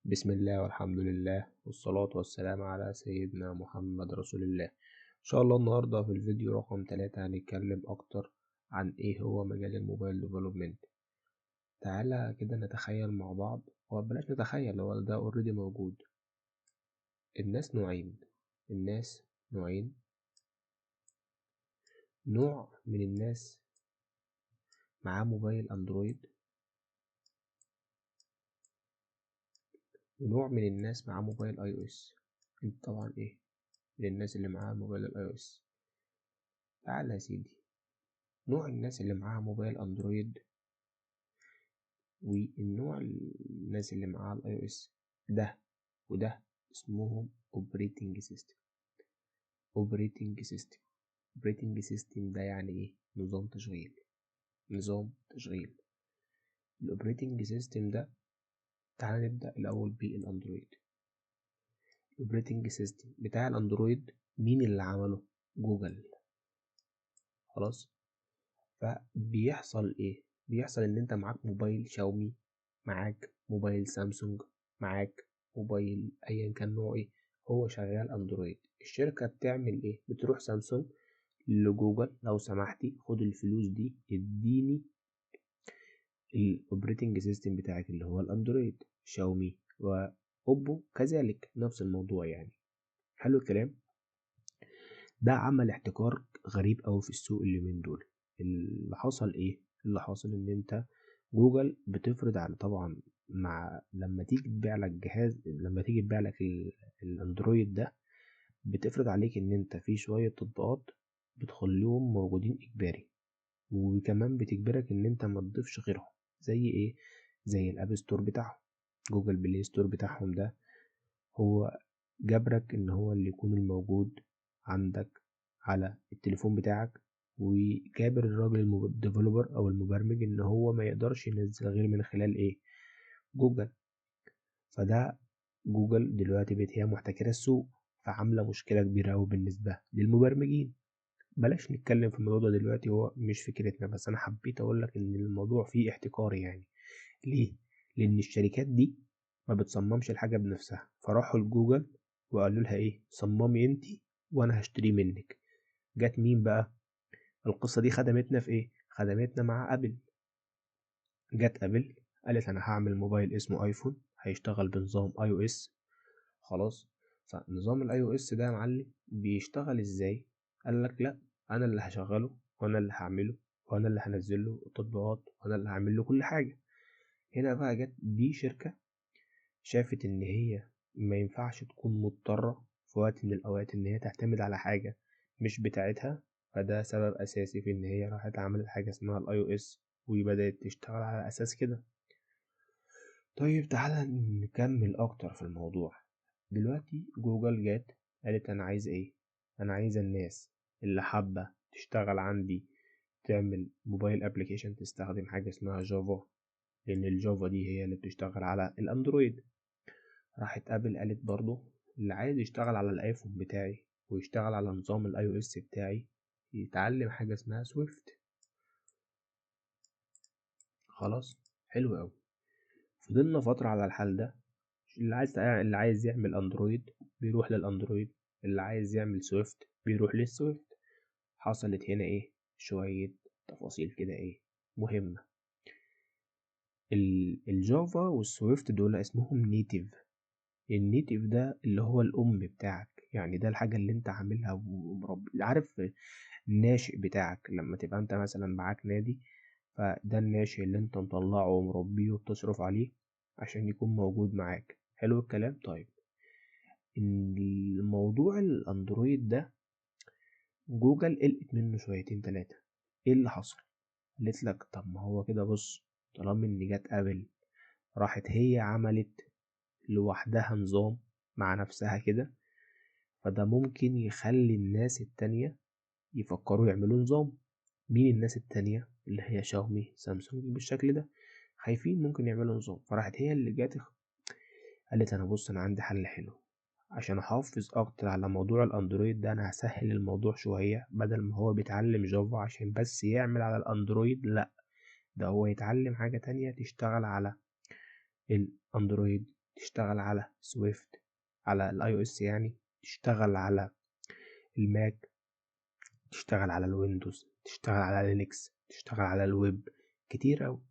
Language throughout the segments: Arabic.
بسم الله والحمد لله والصلاة والسلام على سيدنا محمد رسول الله. إن شاء الله النهاردة في الفيديو رقم 3 هنتكلم أكتر عن إيه هو مجال الموبايل ديفلوبمنت. تعالى كده نتخيل مع بعض، وبلاش نتخيل، هو ده اوريدي موجود. الناس نوعين. الناس نوعين. نوع من الناس معاه موبايل أندرويد، ونوع من الناس معاه موبايل اي او اس. انت طبعا ايه من الناس اللي معاه موبايل الاي او اس؟ تعالى يا سيدي، نوع الناس اللي معاها موبايل اندرويد والنوع الناس اللي معاها الاي او اس ده وده اسمهم اوبريتنج سيستم. اوبريتنج سيستم اوبريتنج سيستم ده يعني ايه؟ نظام تشغيل. نظام تشغيل الاوبريتنج سيستم ده. تعال نبدأ الأول بالاندرويد. الاوبريتنج سيستم بتاع الاندرويد مين اللي عمله؟ جوجل. خلاص. فبيحصل ايه؟ بيحصل ان انت معاك موبايل شاومي، معاك موبايل سامسونج، معاك موبايل ايا كان نوعه ايه، هو شغال اندرويد. الشركة بتعمل ايه؟ بتروح سامسونج لجوجل، لو سمحتي خد الفلوس دي اديني الاوبريتنج سيستم بتاعك اللي هو الاندرويد. شاومي واوبو كذلك نفس الموضوع يعني. حلو الكلام. ده عمل احتكار غريب قوي في السوق اليومين دول. اللي حصل ايه؟ اللي حاصل ان انت جوجل بتفرض على، طبعا مع لما تيجي تبيع لك جهاز، لما تيجي تبيع لك الاندرويد ده، بتفرض عليك ان انت في شوية تطبيقات بتخليهم موجودين اجباري، وكمان بتجبرك ان انت ما تضيفش غيرهم. زي ايه؟ زي الاب ستور بتاعهم. جوجل بلاي ستور بتاعهم ده هو جبرك ان هو اللي يكون الموجود عندك على التليفون بتاعك، وجابر الراجل الديفلوبر او المبرمج ان هو ما يقدرش ينزل غير من خلال ايه؟ جوجل. فده جوجل دلوقتي بقت هي محتكرة السوق، فعاملة مشكلة كبيرة أوي بالنسبة للمبرمجين. بلاش نتكلم في الموضوع ده دلوقتي، هو مش فكرتنا، بس أنا حبيت أقولك إن الموضوع فيه احتكار يعني. ليه؟ لأن الشركات دي ما بتصممش الحاجة بنفسها، فراحوا لجوجل وقالوا لها إيه؟ صممي أنتي وأنا هشتري منك. جت مين بقى؟ القصة دي خدمتنا في إيه؟ خدمتنا مع أبل. جت أبل قالت أنا هعمل موبايل اسمه آيفون هيشتغل بنظام اي او اس. خلاص. فنظام الاي او اس ده يا معلم بيشتغل ازاي؟ قال لك لا، انا اللي هشغله وانا اللي هعمله وانا اللي هنزله التطبيقات وانا اللي هعمل له كل حاجه. هنا بقى جت دي شركه شافت ان هي ما ينفعش تكون مضطره في وقت من الاوقات ان هي تعتمد على حاجه مش بتاعتها. فده سبب اساسي في ان هي راحت عملت حاجه اسمها الاي او اس وبدات تشتغل على اساس كده. طيب تعالى نكمل اكتر في الموضوع. دلوقتي جوجل جات قالت انا عايز ايه؟ انا عايز الناس اللي حابة تشتغل عندي تعمل موبايل ابليكيشن تستخدم حاجة اسمها جافا، لان الجافا دي هي اللي بتشتغل على الاندرويد. راحت ابل قالت برضو اللي عايز يشتغل على الايفون بتاعي ويشتغل على نظام الاي او اس بتاعي يتعلم حاجة اسمها سويفت. خلاص. حلو قوي. فضلنا فترة على الحال ده. اللي عايز يعمل اندرويد بيروح للاندرويد، اللي عايز يعمل سويفت بيروح للسويفت. حصلت هنا ايه؟ شوية تفاصيل كده ايه مهمة. الجافا والسويفت دول اسمهم نيتيف. النيتيف ده اللي هو الام بتاعك، يعني ده الحاجة اللي انت عاملها ومربي. عارف الناشئ بتاعك لما تبقى انت مثلا معاك نادي، فده الناشئ اللي انت مطلعه ومربيه وبتصرف عليه عشان يكون موجود معاك. حلو الكلام. طيب الموضوع الاندرويد ده جوجل قلقت منه شويتين تلاتة. ايه اللي حصل؟ قالت لك طب ما هو كده، بص، طالما ان جت ابل راحت هي عملت لوحدها نظام مع نفسها كده، فده ممكن يخلي الناس التانية يفكروا يعملوا نظام. مين الناس التانية؟ اللي هي شاومي سامسونج بالشكل ده، خايفين ممكن يعملوا نظام. فراحت هي اللي جات قالت انا بص، انا عندي حل حلو عشان احافظ اكتر على موضوع الاندرويد ده. انا هسهل الموضوع شوية، بدل ما هو بيتعلم جافا عشان بس يعمل على الاندرويد، لا، ده هو يتعلم حاجة تانية تشتغل على الاندرويد تشتغل على سويفت، على الاي او اس يعني، تشتغل على الماك، تشتغل على الويندوز، تشتغل على لينكس، تشتغل على الويب، كتير اوي.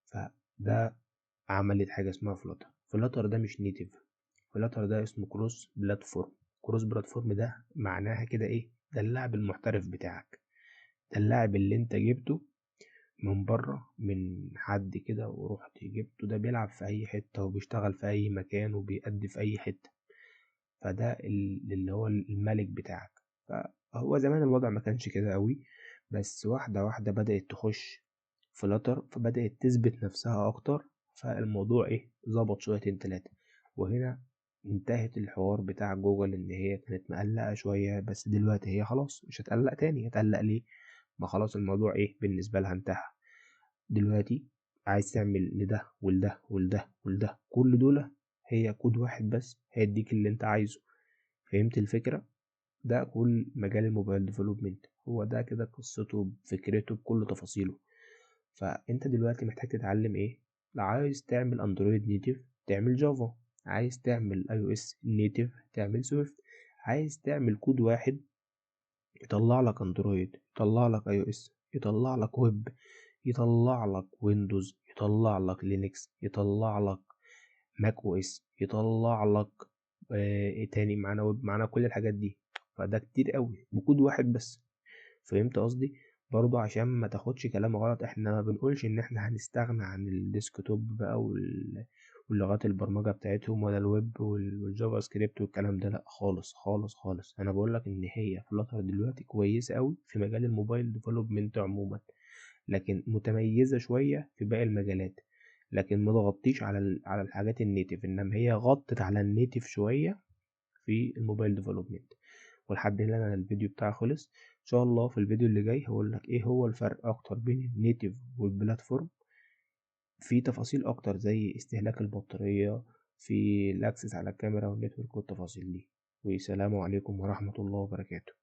فده عملت حاجة اسمها فلاتر. فلاتر ده مش نيتيف، فلاتر ده اسمه كروس بلاتفورم. كروس بلاتفورم ده معناها كده ايه؟ ده اللاعب المحترف بتاعك، ده اللاعب اللي انت جبته من بره، من حد كده ورحت جبته، ده بيلعب في اي حتة وبيشتغل في اي مكان وبيأدي في اي حتة. فده اللي هو الملك بتاعك. فهو زمان الوضع ما كانش كده قوي، بس واحدة واحدة بدأت تخش فلاتر، فبدأت تثبت نفسها اكتر، فالموضوع ايه، ظبط شويتين تلاتة. وهنا انتهت الحوار بتاع جوجل، ان هي كانت مقلقة شوية، بس دلوقتي هي خلاص مش هتقلق تاني. هتقلق ليه؟ ما خلاص الموضوع ايه بالنسبة لها، انتهى. دلوقتي عايز تعمل لده ولده ولده ولده، كل دول هي كود واحد بس هيديك اللي انت عايزه. فهمت الفكرة؟ ده كل مجال الموبايل ديفلوبمنت، هو ده كده قصته بفكرته بكل تفاصيله. فانت دلوقتي محتاج تتعلم ايه؟ لو عايز تعمل اندرويد نيتيف تعمل جافا، عايز تعمل اي او اس نيتيف تعمل سويفت، عايز تعمل كود واحد يطلع لك اندرويد، يطلع لك اي او اس، يطلع لك ويب، يطلع لك ويندوز، يطلع لك لينكس، يطلع لك ماك او اس، يطلع لك ايه تاني معانا، ويب معانا، كل الحاجات دي. فده كتير قوي بكود واحد بس. فهمت قصدي؟ برضو عشان ما تاخدش كلام غلط، احنا ما بنقولش ان احنا هنستغنى عن الديسكتوب بقى واللغات البرمجة بتاعتهم، ولا الويب والجافا سكريبت والكلام ده، لا خالص خالص خالص. انا بقولك ان هي فلاتر دلوقتي كويسة قوي في مجال الموبايل ديفلوبمنت عموما، لكن متميزة شوية في باقي المجالات، لكن ما ضغطتيش على الحاجات النيتف، انما هي غطت على النيتف شوية في الموبايل ديفلوبمنت. ولحد هنا انا الفيديو بتاعي خلص. ان شاء الله في الفيديو اللي جاي هقول لك ايه هو الفرق اكتر بين النيتف والبلاتفورم، في تفاصيل اكتر زي استهلاك البطارية، في الاكسس على الكاميرا والنتورك والتفاصيل دي. والسلام عليكم ورحمة الله وبركاته.